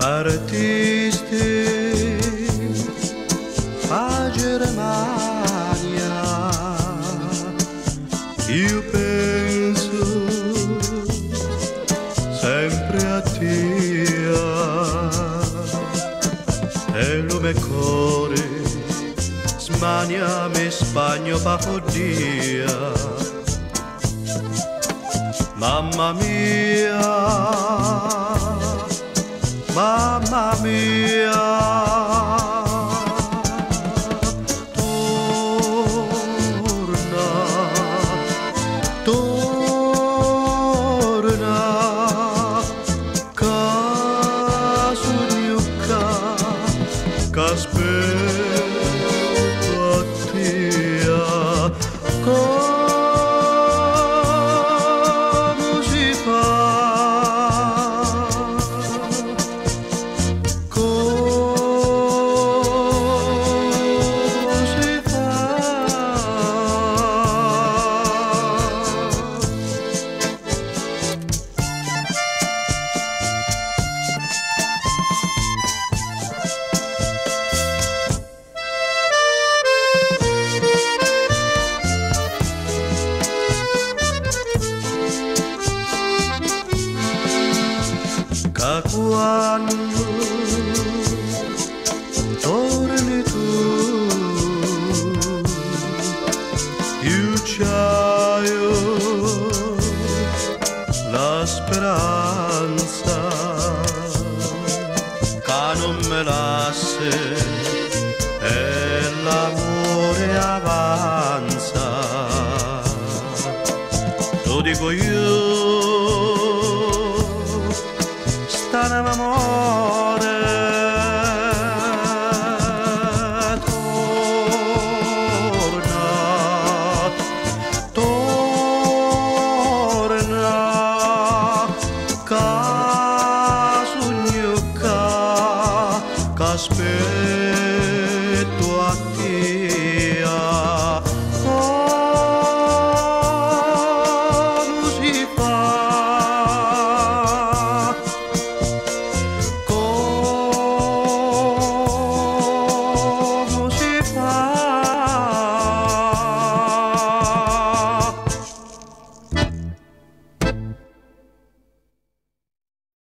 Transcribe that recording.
artisti a Germania, io penso sempre a te, e il mio cuore smania me spagno bajo dia. Mamma mia, mamma mia, torna, torna, casugliuca, c'aspetto a te. Da quando torni tu, io c'ho la speranza che non me lasci e l'amore avanza. Lo dico io